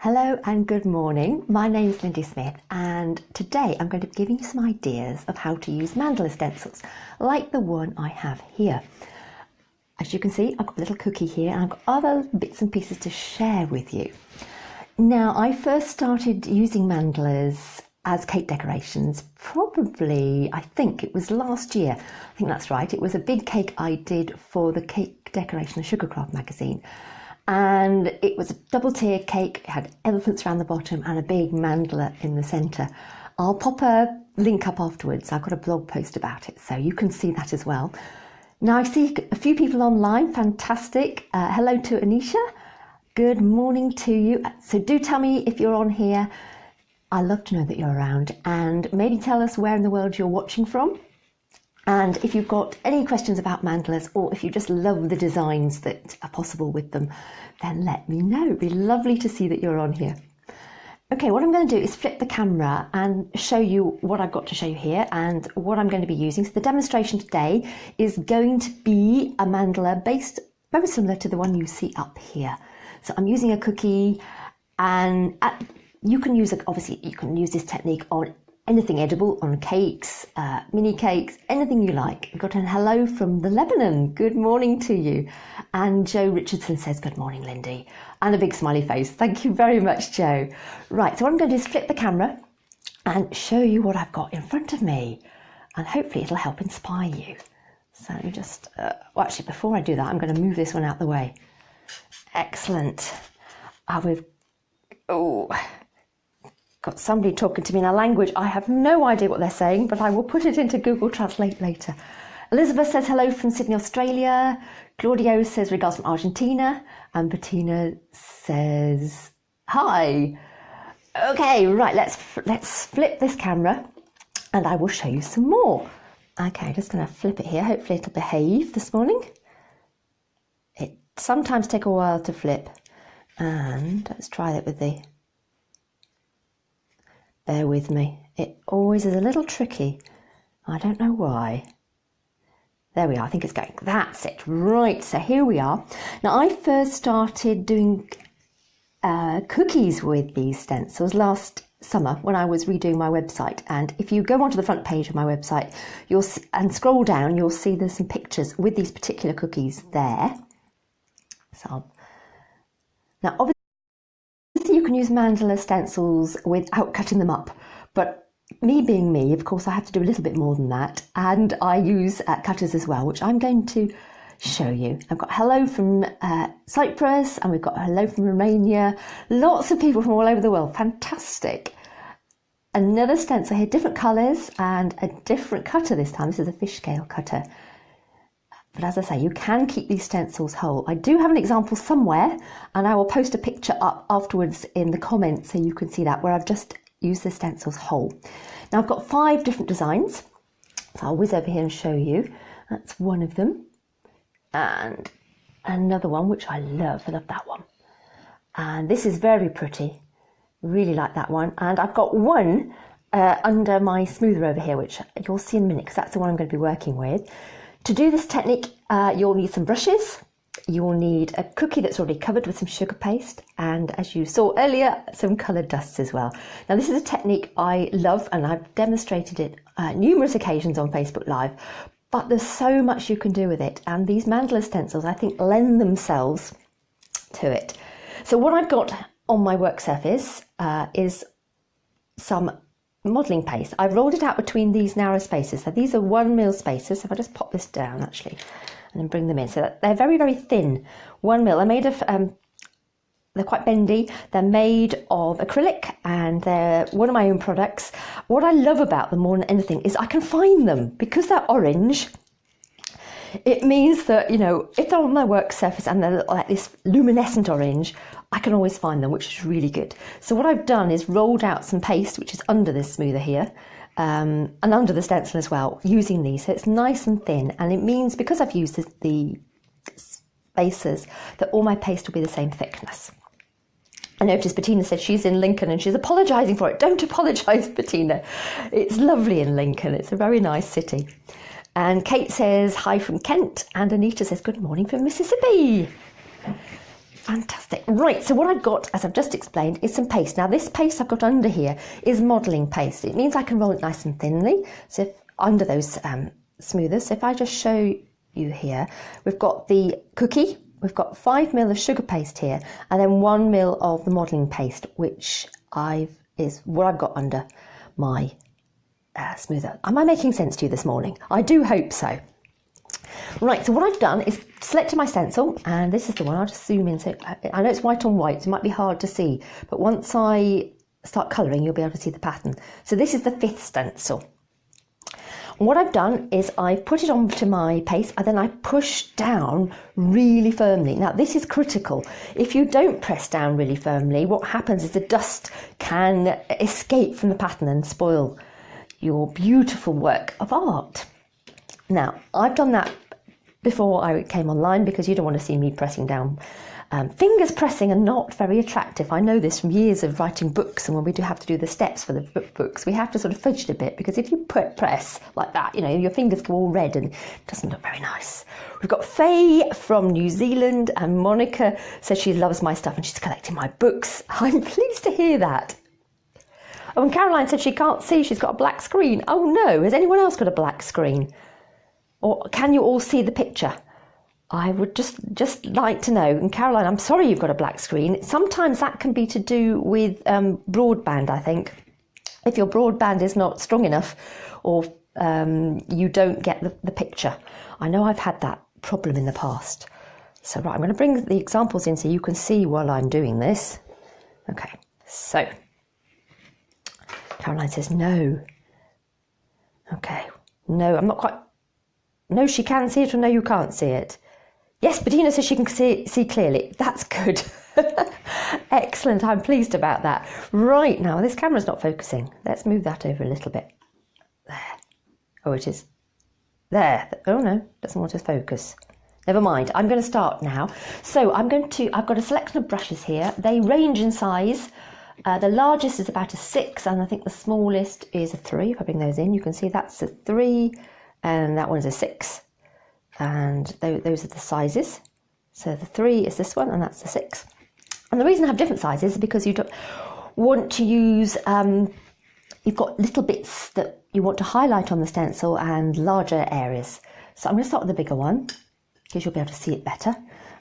Hello and good morning. My name is Lindy Smith and today I'm going to be giving you some ideas of how to use mandala stencils like the one I have here. As you can see, I've got a little cookie here and I've got other bits and pieces to share with you. Now, I first started using mandalas as cake decorations probably, I think it was last year. I think that's right. It was a big cake I did for the Cake Decoration Sugarcraft magazine. And it was a double tier cake. It had elephants around the bottom and a big mandala in the centre. I'll pop a link up afterwards. I've got a blog post about it, so you can see that as well. Now I see a few people online. Fantastic. Hello to Anisha. Good morning to you. So do tell me if you're on here. I love to know that you're around, and maybe tell us where in the world you're watching from. And if you've got any questions about mandalas, or if you just love the designs that are possible with them, then let me know. It'd be lovely to see that you're on here. Okay, what I'm going to do is flip the camera and show you what I've got to show you here and what I'm going to be using. So the demonstration today is going to be a mandala based very similar to the one you see up here. So I'm using a cookie, and you can use obviously you can use this technique on anything edible, on cakes, mini cakes, anything you like. We've got a hello from the Lebanon. Good morning to you. And Joe Richardson says, good morning, Lindy. And a big smiley face. Thank you very much, Joe. Right, so what I'm going to do is flip the camera and show you what I've got in front of me. And hopefully it'll help inspire you. So just, well, actually, before I do that, I'm going to move this one out the way. Excellent. Got somebody talking to me in a language I have no idea what they're saying, but I will put it into Google Translate later. Elizabeth says hello from Sydney, Australia. Claudio says regards from Argentina. And Bettina says hi. Okay, right, let's flip this camera and I will show you some more. Okay, just going to flip it here. Hopefully it'll behave this morning. It sometimes takes a while to flip. And let's try that with the... Bear with me. It always is a little tricky. I don't know why. There we are. I think it's going. That's it. Right. So here we are. Now, I first started doing cookies with these stencils last summer when I was redoing my website. And if you go onto the front page of my website, and scroll down, you'll see there's some pictures with these particular cookies there. So now, obviously, you can use mandala stencils without cutting them up, but me being me, of course, I have to do a little bit more than that, and I use cutters as well, which I'm going to show you. I've got hello from Cyprus, and we've got hello from Romania. Lots of people from all over the world. Fantastic. Another stencil here, different colours and a different cutter this time. This is a fish scale cutter. But as I say, you can keep these stencils whole. I do have an example somewhere, and I will post a picture up afterwards in the comments so you can see that, where I've just used the stencils whole. Now I've got 5 different designs, so I'll whiz over here and show you. That's one of them. And another one, which I love that one. And this is very pretty, really like that one. And I've got one under my smoother over here, which you'll see in a minute, because that's the one I'm going to be working with. To do this technique, you'll need some brushes, you'll need a cookie that's already covered with some sugar paste, and as you saw earlier, some coloured dusts as well. Now this is a technique I love, and I've demonstrated it numerous occasions on Facebook Live, but there's so much you can do with it, and these mandala stencils, I think, lend themselves to it. So what I've got on my work surface is some modelling paste. I've rolled it out between these narrow spaces. So these are 1mm spaces. So if I just pop this down actually and then bring them in, so that they're very, very thin. 1mm. They're made of, they're quite bendy. They're made of acrylic, and they're one of my own products. What I love about them more than anything is I can find them because they're orange. It means that, you know, if they're on my work surface and they're like this luminescent orange, I can always find them, which is really good. So what I've done is rolled out some paste, which is under this smoother here, and under the stencil as well, using these. So it's nice and thin, and it means because I've used the spaces that all my paste will be the same thickness. I noticed Bettina said she's in Lincoln and she's apologising for it. Don't apologise, Bettina. It's lovely in Lincoln. It's a very nice city. And Kate says hi from Kent, and Anita says good morning from Mississippi. Fantastic. Right, so what I've got, as I've just explained, is some paste. Now this paste I've got under here is modelling paste. It means I can roll it nice and thinly, so if, under those smoothers. So if I just show you here, we've got the cookie, we've got 5 ml of sugar paste here, and then 1 ml of the modelling paste, which is what I've got under my smoother. Am I making sense to you this morning? I do hope so. Right, so what I've done is selected my stencil, and this is the one. I'll just zoom in. So I know it's white on white, so it might be hard to see, but once I start colouring, you'll be able to see the pattern. So this is the 5th stencil. And what I've done is I've put it onto my paste, and then I push down really firmly. Now this is critical. If you don't press down really firmly, what happens is the dust can escape from the pattern and spoil your beautiful work of art. Now, I've done that before I came online because you don't want to see me pressing down. Fingers pressing are not very attractive. I know this from years of writing books, and when we do have to do the steps for the books, we have to sort of fudge it a bit, because if you press like that, you know, your fingers go all red and it doesn't look very nice. We've got Faye from New Zealand, and Monica says she loves my stuff and she's collecting my books. I'm pleased to hear that. Oh, and Caroline said she can't see, she's got a black screen. Oh no, has anyone else got a black screen? Or can you all see the picture? I would just like to know. And Caroline, I'm sorry you've got a black screen. Sometimes that can be to do with broadband, I think. If your broadband is not strong enough, or you don't get the picture. I know I've had that problem in the past. So right, I'm going to bring the examples in so you can see while I'm doing this. Okay, so Caroline says no. Okay, no, I'm not quite... No, she can see it, or no, you can't see it. Yes, Bettina says she can see clearly. That's good. Excellent, I'm pleased about that. Right, now this camera's not focusing. Let's move that over a little bit. There. Oh, it is. There. Oh no, doesn't want to focus. Never mind, I'm going to start now. So I've got a selection of brushes here. They range in size. The largest is about a 6, and I think the smallest is a 3. If I bring those in, you can see that's a 3. And that one is a 6, and those are the sizes. So the 3 is this one, and that's the 6. And the reason I have different sizes is because you don't want to use, you've got little bits that you want to highlight on the stencil and larger areas. So I'm going to start with the bigger one, because you'll be able to see it better.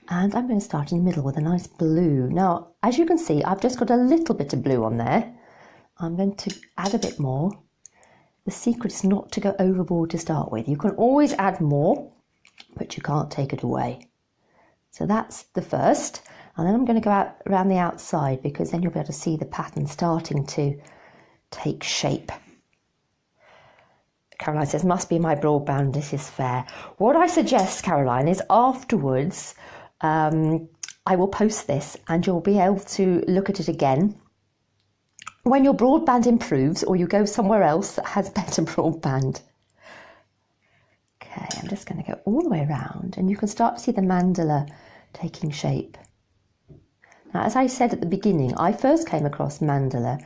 And I'm going to start in the middle with a nice blue. Now, as you can see, I've just got a little bit of blue on there. I'm going to add a bit more. The secret is not to go overboard to start with. You can always add more, but you can't take it away. So that's the first. And then I'm going to go out around the outside, because then you'll be able to see the pattern starting to take shape. Caroline says, must be my broadband, this is fair. What I suggest, Caroline, is afterwards, I will post this and you'll be able to look at it again. When your broadband improves, or you go somewhere else that has better broadband. Okay, I'm just going to go all the way around, and you can start to see the mandala taking shape. Now, as I said at the beginning, I first came across mandala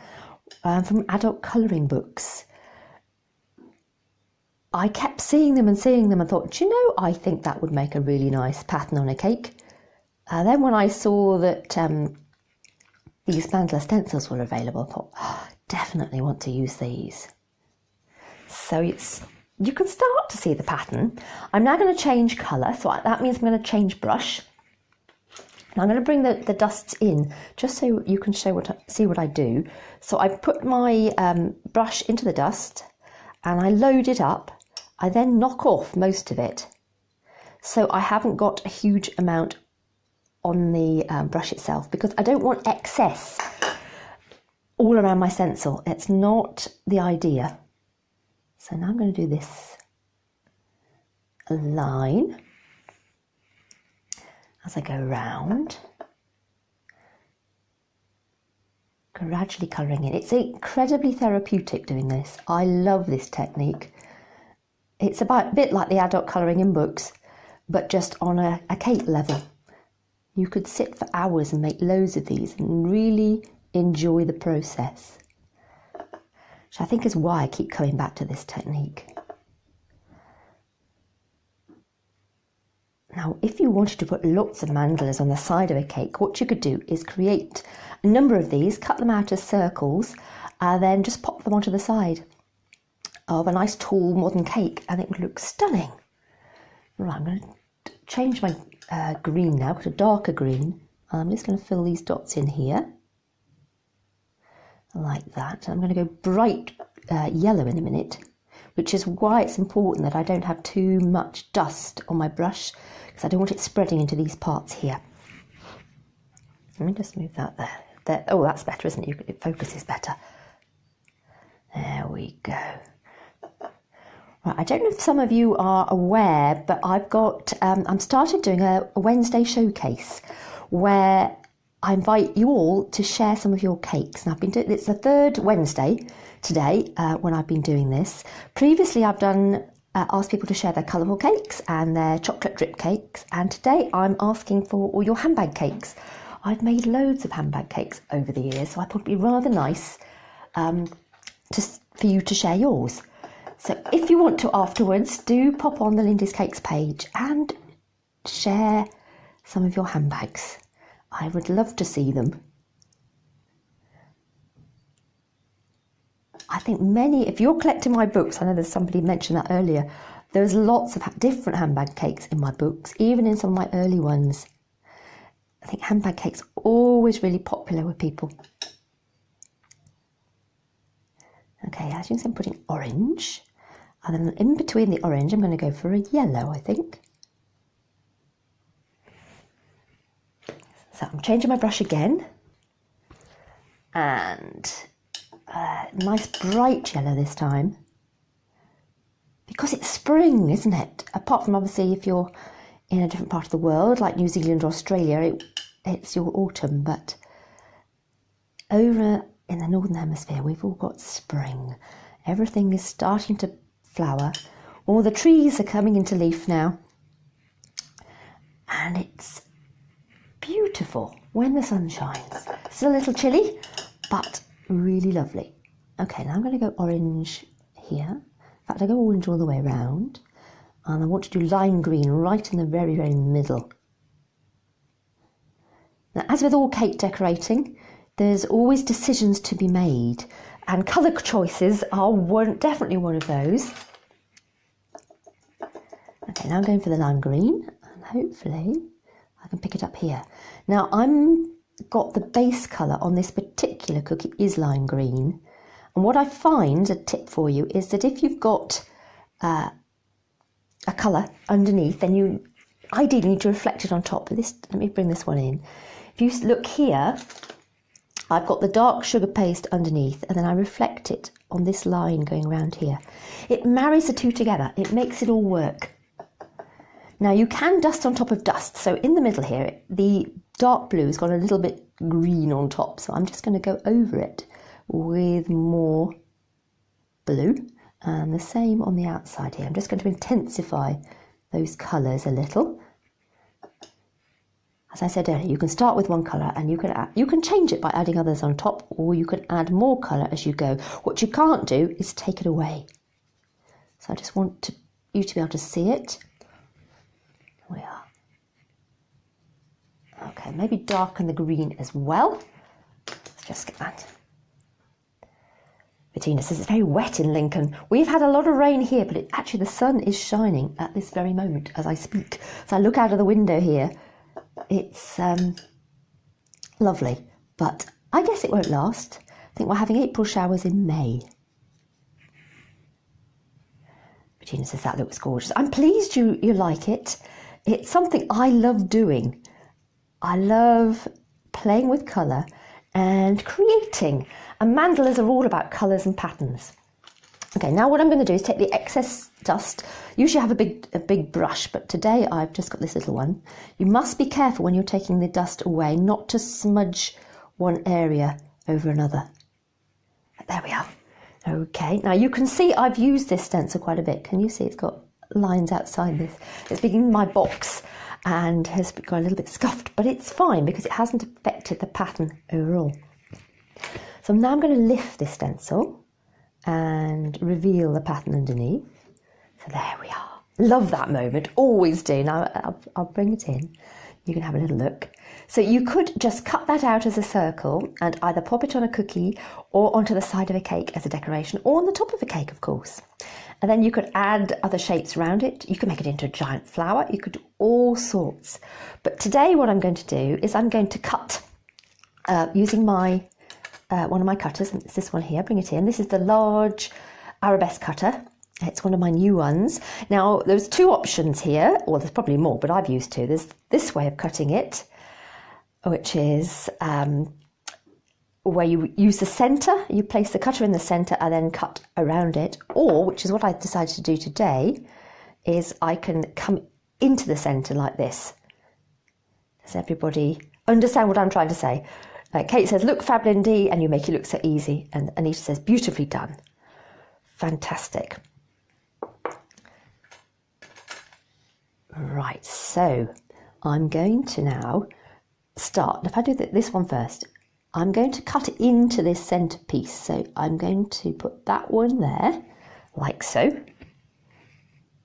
from adult colouring books. I kept seeing them and thought, do you know, I think that would make a really nice pattern on a cake. Then when I saw that these mandala stencils were available, I thought, oh, definitely want to use these. So you can start to see the pattern. I'm now going to change colour, so that means I'm going to change brush. Now I'm going to bring the dusts in, just so you can see what I do. So I put my brush into the dust, and I load it up. I then knock off most of it, so I haven't got a huge amount on the brush itself, because I don't want excess all around my stencil. It's not the idea. So now I'm going to do this line as I go round, gradually colouring in. It's incredibly therapeutic doing this. I love this technique. It's a bit like the adult colouring in books, but just on a cake level. You could sit for hours and make loads of these and really enjoy the process. Which I think is why I keep coming back to this technique. Now, if you wanted to put lots of mandalas on the side of a cake, what you could do is create a number of these, cut them out as circles, and then just pop them onto the side of a nice tall modern cake, and it would look stunning. Right, I'm going to change my green now, got a darker green. I'm just going to fill these dots in here, like that. I'm going to go bright yellow in a minute, which is why it's important that I don't have too much dust on my brush, because I don't want it spreading into these parts here. Let me just move that there. Oh, that's better, isn't it? It focuses better. There we go. Right, I don't know if some of you are aware, but I've got, I'm started doing a Wednesday showcase where I invite you all to share some of your cakes. And I've been doing, it's the third Wednesday today when I've been doing this. Previously I've done asked people to share their colourful cakes and their chocolate drip cakes, and today I'm asking for all your handbag cakes. I've made loads of handbag cakes over the years, so I thought it'd be rather nice for you to share yours. So if you want to afterwards, do pop on the Lindy's Cakes page and share some of your handbags. I would love to see them. I think many, if you're collecting my books, I know there's somebody mentioned that earlier, there's lots of different handbag cakes in my books, even in some of my early ones. I think handbag cakes are always really popular with people. Okay, as you can see, I'm putting orange, and then in between the orange I'm going to go for a yellow, I think. So I'm changing my brush again, and nice bright yellow this time, because it's spring, isn't it? Apart from obviously if you're in a different part of the world like New Zealand or Australia, it's your autumn, but over in the Northern Hemisphere we've all got spring. Everything is starting to flower, all the trees are coming into leaf now, and it's beautiful when the sun shines. It's a little chilly, but really lovely. Okay, now I'm going to go orange here. In fact, I go orange all the way around, and I want to do lime green right in the very, very middle. Now, as with all cake decorating, there's always decisions to be made, and colour choices are definitely one of those. Okay, now I'm going for the lime green, and hopefully I can pick it up here. Now got the base colour on this particular cookie is lime green, and what I find, a tip for you, is that if you've got a colour underneath, then you ideally need to reflect it on top. Let me bring this one in. If you look here, I've got the dark sugar paste underneath, and then I reflect it on this line going around here. It marries the two together, it makes it all work. Now you can dust on top of dust, so in the middle here the dark blue has got a little bit green on top, so I'm just going to go over it with more blue, and the same on the outside here. I'm just going to intensify those colours a little. As I said earlier, you can start with one colour and you can change it by adding others on top, or you can add more colour as you go. What you can't do is take it away. So I just want you to be able to see it. Here we are. Okay, maybe darken the green as well. Let's just get that. Bettina says it's very wet in Lincoln. We've had a lot of rain here, but actually the sun is shining at this very moment as I speak. So I look out of the window here. It's lovely, but I guess it won't last. I think we're having April showers in May. Bettina says that looks gorgeous. I'm pleased you like it. It's something I love doing. I love playing with colour and creating. And mandalas are all about colours and patterns. Okay, now what I'm going to do is take the excess dust. Usually I have a big brush, but today I've just got this little one. You must be careful when you're taking the dust away not to smudge one area over another. There we are. Okay, now you can see I've used this stencil quite a bit. Can you see it's got lines outside this? It's been in my box and has got a little bit scuffed, but it's fine because it hasn't affected the pattern overall. So now I'm going to lift this stencil and reveal the pattern underneath. So there we are. Love that moment, always do. Now I'll bring it in. You can have a little look. So you could just cut that out as a circle and either pop it on a cookie or onto the side of a cake as a decoration, or on the top of a cake, of course. And then you could add other shapes around it. You could make it into a giant flower. You could do all sorts. But today what I'm going to do is I'm going to cut using my one of my cutters. It's this one here. Bring it in. This is the large arabesque cutter. It's one of my new ones. Now, there's two options here. Well, there's probably more, but I've used two. There's this way of cutting it, which is where you use the centre. You place the cutter in the centre and then cut around it. Or, which is what I decided to do today, is I can come into the centre like this. Does everybody understand what I'm trying to say? Kate says, look fab, Lindy, and you make it look so easy. And Anita says, beautifully done. Fantastic. Right, so I'm going to now start. If I do this one first, I'm going to cut into this centerpiece. So I'm going to put that one there, like so,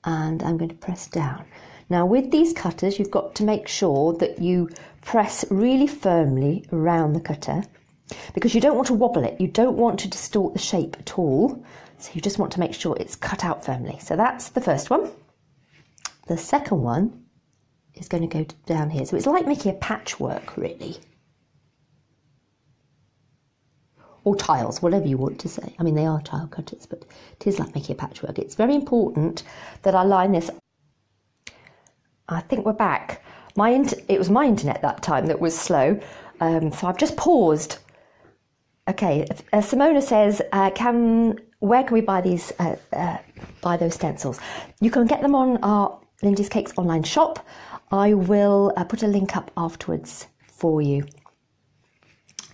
and I'm going to press down. Now with these cutters, you've got to make sure that you press really firmly around the cutter, because you don't want to wobble it. You don't want to distort the shape at all. So you just want to make sure it's cut out firmly. So that's the first one. The second one is going to go down here. So it's like making a patchwork, really. Or tiles, whatever you want to say. I mean, they are tile cutters, but it is like making a patchwork. It's very important that I line this. I think we're back. It was my internet that time that was slow, so I've just paused. Okay, Simona says, where can we buy these? Buy those stencils? You can get them on our Lindy's Cakes online shop. I will put a link up afterwards for you.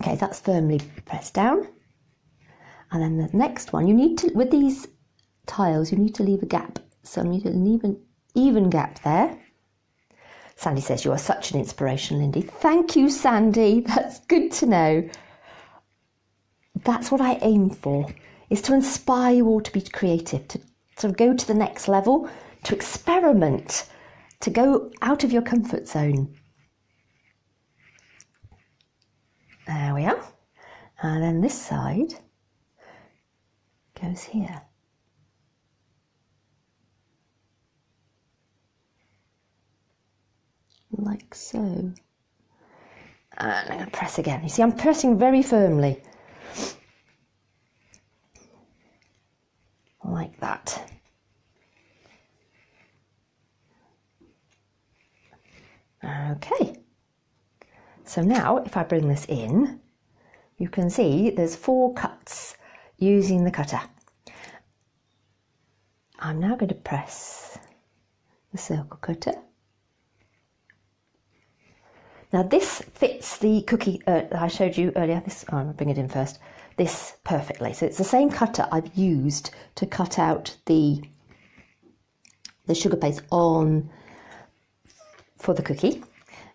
Okay, that's firmly pressed down. And then the next one, you need to, with these tiles, you need to leave a gap. So I need an even gap there. Sandy says, you are such an inspiration, Lindy. Thank you, Sandy. That's good to know. That's what I aim for, is to inspire you all to be creative, to sort of go to the next level, to experiment, to go out of your comfort zone. There we are. And then this side goes here. Like so. And I'm going to press again. You see, I'm pressing very firmly. Like that. Okay. So now, if I bring this in, you can see there's 4 cuts using the cutter. I'm now going to press the circle cutter. Now this fits the cookie that I showed you earlier. I'm going to bring it in first. This perfectly. So it's the same cutter I've used to cut out the sugar paste on for the cookie,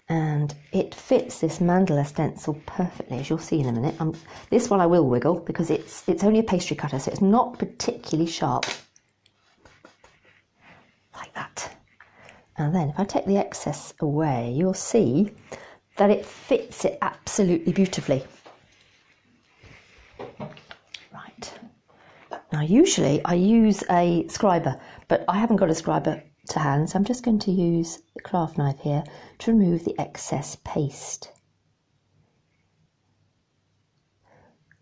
and it fits this mandala stencil perfectly, as you'll see in a minute. This one I will wiggle because it's only a pastry cutter, so it's not particularly sharp. Like that. And then if I take the excess away, you'll see that it fits it absolutely beautifully. Right. Now usually I use a scriber, but I haven't got a scriber to hand, so I'm just going to use the craft knife here to remove the excess paste.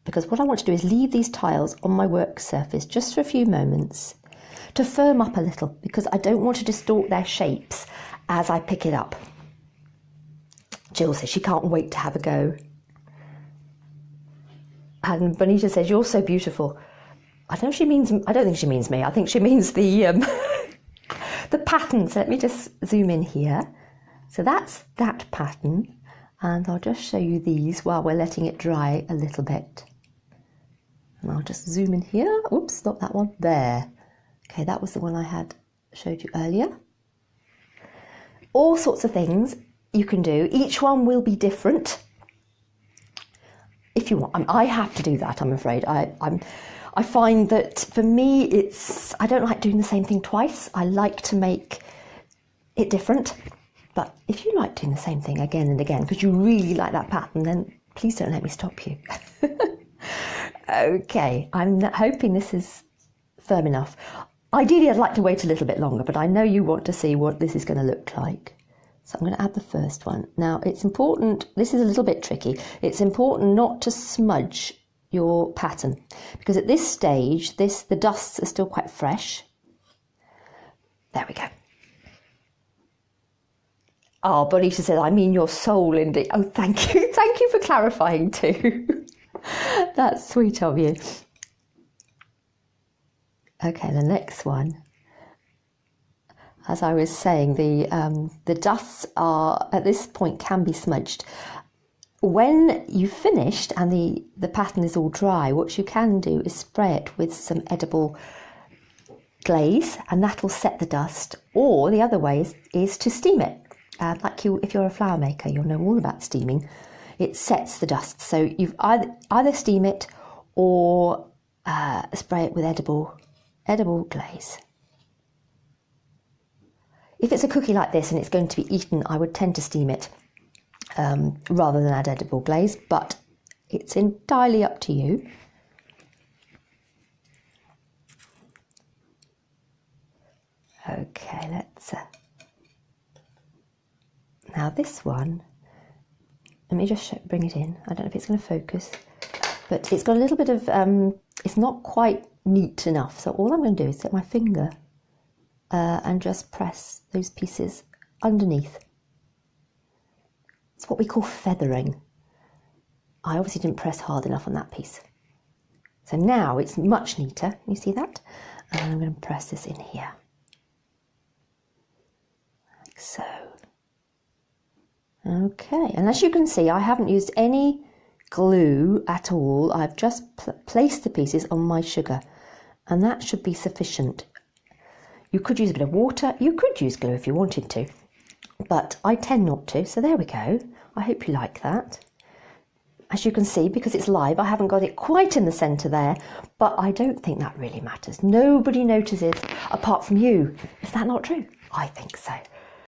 Because what I want to do is leave these tiles on my work surface just for a few moments to firm up a little, because I don't want to distort their shapes as I pick it up. Jill says she can't wait to have a go. And Bonita says, you're so beautiful. I don't think she means me. I think she means the the pattern. So let me just zoom in here. So that's that pattern, and I'll just show you these while we're letting it dry a little bit. And I'll just zoom in here. Oops, not that one. There. Okay, that was the one I had showed you earlier. All sorts of things you can do. Each one will be different. if you want. I have to do that, I'm afraid. I find that for me, I don't like doing the same thing twice. I like to make it different. But if you like doing the same thing again and again, because you really like that pattern, then please don't let me stop you. Okay, I'm hoping this is firm enough. Ideally, I'd like to wait a little bit longer, but I know you want to see what this is going to look like. So I'm going to add the first one. Now, it's important, this is a little bit tricky, it's important not to smudge your pattern, because at this stage, the dusts are still quite fresh. There we go. Oh, Bonisha says, I mean your soul, Lindy. Oh, thank you. Thank you for clarifying too. That's sweet of you. Okay, the next one. As I was saying, the dusts are, at this point, can be smudged. When you've finished and the pattern is all dry, what you can do is spray it with some edible glaze, and that'll set the dust. Or the other way is to steam it. If you're a flower maker, you'll know all about steaming. It sets the dust. So you've either steam it or spray it with edible glaze. If it's a cookie like this and it's going to be eaten, I would tend to steam it rather than add edible glaze, but it's entirely up to you. Okay, let's... Now this one, let me just bring it in. I don't know if it's going to focus, but it's got a little bit of, it's not quite neat enough. So all I'm going to do is take my finger and just press those pieces underneath. It's what we call feathering. I obviously didn't press hard enough on that piece. So now it's much neater. You see that? And I'm going to press this in here. Like so. Okay, and as you can see, I haven't used any glue at all. I've just placed the pieces on my sugar, and that should be sufficient. You could use a bit of water, you could use glue if you wanted to, but I tend not to, so there we go. I hope you like that. As you can see, because it's live, I haven't got it quite in the centre there, but I don't think that really matters. Nobody notices apart from you. Is that not true? I think so.